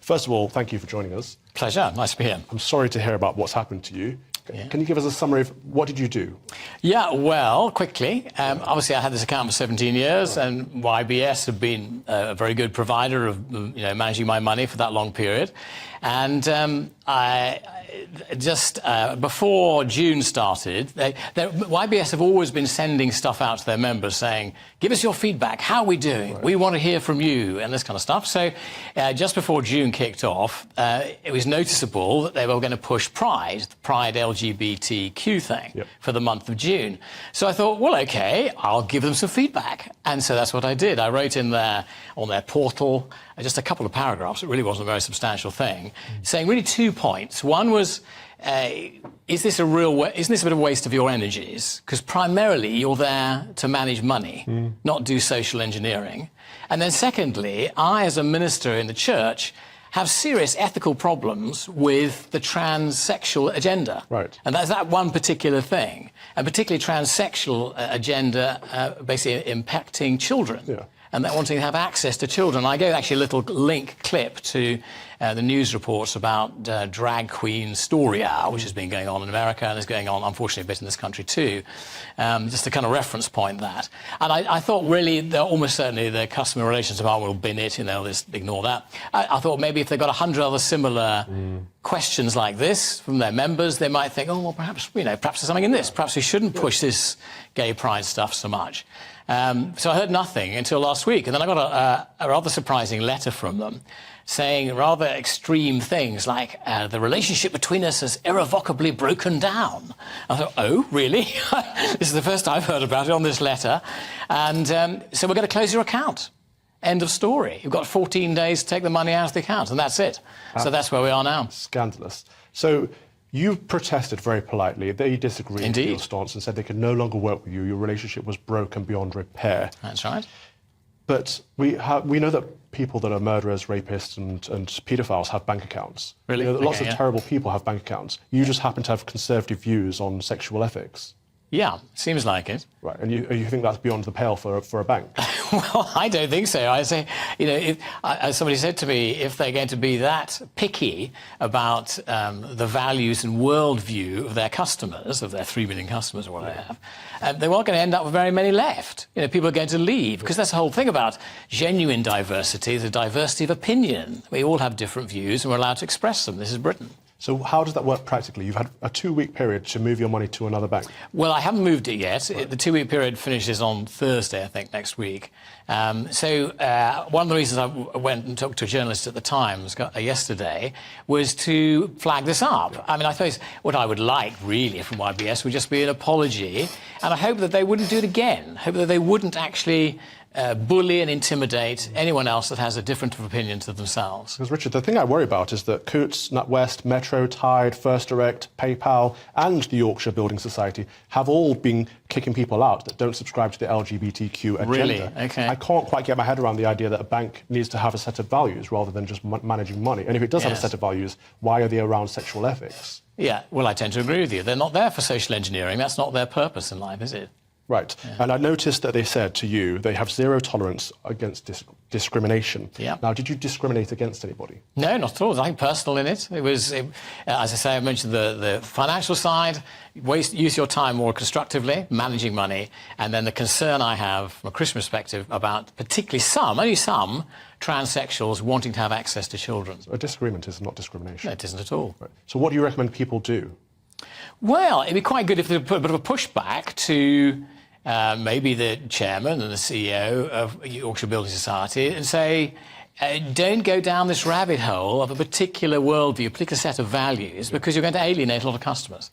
First of all, thank you for joining us. Pleasure. Nice to be here. I'm sorry to hear about what's happened to you. Yeah. Can you give us a summary of what did you do? Yeah, well, quickly. Obviously, I had this account for 17 years, and YBS have been a very good provider of managing my money for that long period. And I just before June started, YBS have always been sending stuff out to their members saying, give us your feedback, how are we doing? Right. We want to hear from you, and this kind of stuff. So just before June kicked off, it was noticeable that they were going to push Pride, the Pride LGBTQ thing, for the month of June. So I thought, well, OK, I'll give them some feedback. And so that's what I did. I wrote in there on their portal just a couple of paragraphs. It really wasn't a very substantial thing, saying really 2 points. One was, isn't this a bit of a waste of your energies? Because primarily you're there to manage money, not do social engineering. And then secondly, I, as a minister in the church, have serious ethical problems with the transsexual agenda. Right. And that's that one particular thing, and particularly transsexual agenda basically impacting children. Yeah. And they're wanting to have access to children. I gave actually a little link clip to the news reports about drag queen story hour, which has been going on in America and is going on, unfortunately, a bit in this country too, just to kind of reference point that. And I thought really, almost certainly the Customer Relations Department will bin it, they'll just ignore that. I thought maybe if they've got 100 other similar questions like this from their members, they might think, oh, well, perhaps there's something in this. Perhaps we shouldn't push this gay pride stuff so much. So I heard nothing until last week, and then I got a rather surprising letter from them saying rather extreme things like, the relationship between us has irrevocably broken down. I thought, oh, really? This is the first I've heard about it on this letter. And so we're going to close your account. End of story. You've got 14 days to take the money out of the account, and that's it. So that's where we are now. Scandalous. So you protested very politely. They disagreed with your stance and said they could no longer work with you. Your relationship was broken beyond repair. That's right. But we know that people that are murderers, rapists and paedophiles have bank accounts. Really? Lots of terrible people have bank accounts. You just happen to have conservative views on sexual ethics. Yeah, seems like it. Right, and you think that's beyond the pale for a bank? Well, I don't think so. I say, as somebody said to me, if they're going to be that picky about the values and worldview of their customers, of their 3 million customers or what they have, they weren't going to end up with very many left. People are going to leave, because that's the whole thing about genuine diversity, the diversity of opinion. We all have different views and we're allowed to express them. This is Britain. So how does that work practically? You've had a 2-week period to move your money to another bank. Well, I haven't moved it yet. Right. The 2-week period finishes on Thursday, I think, next week. One of the reasons I went and talked to a journalist at the Times yesterday was to flag this up. I mean, I suppose what I would like, really, from YBS would just be an apology, and I hope that they wouldn't do it again. I hope that they wouldn't actually bully and intimidate anyone else that has a different opinion to themselves. Because, Richard, the thing I worry about is that Coutts, NatWest, Metro, Tide, First Direct, PayPal and the Yorkshire Building Society have all been kicking people out that don't subscribe to the LGBTQ agenda. Really? OK. I can't quite get my head around the idea that a bank needs to have a set of values rather than just managing money. And if it does have a set of values, why are they around sexual ethics? Yeah, well, I tend to agree with you. They're not there for social engineering. That's not their purpose in life, is it? Right. Yeah. And I noticed that they said to you they have zero tolerance against discrimination. Yeah. Now, did you discriminate against anybody? No, not at all. There's nothing personal in it. It was, as I say, I mentioned the financial side, use your time more constructively, managing money, and then the concern I have from a Christian perspective about particularly only some, transsexuals wanting to have access to children. So a disagreement is not discrimination. No, it isn't at all. Right. So what do you recommend people do? Well, it'd be quite good if they put a bit of a pushback to maybe the chairman and the CEO of Yorkshire Building Society and say, don't go down this rabbit hole of a particular worldview, a particular set of values, because you're going to alienate a lot of customers.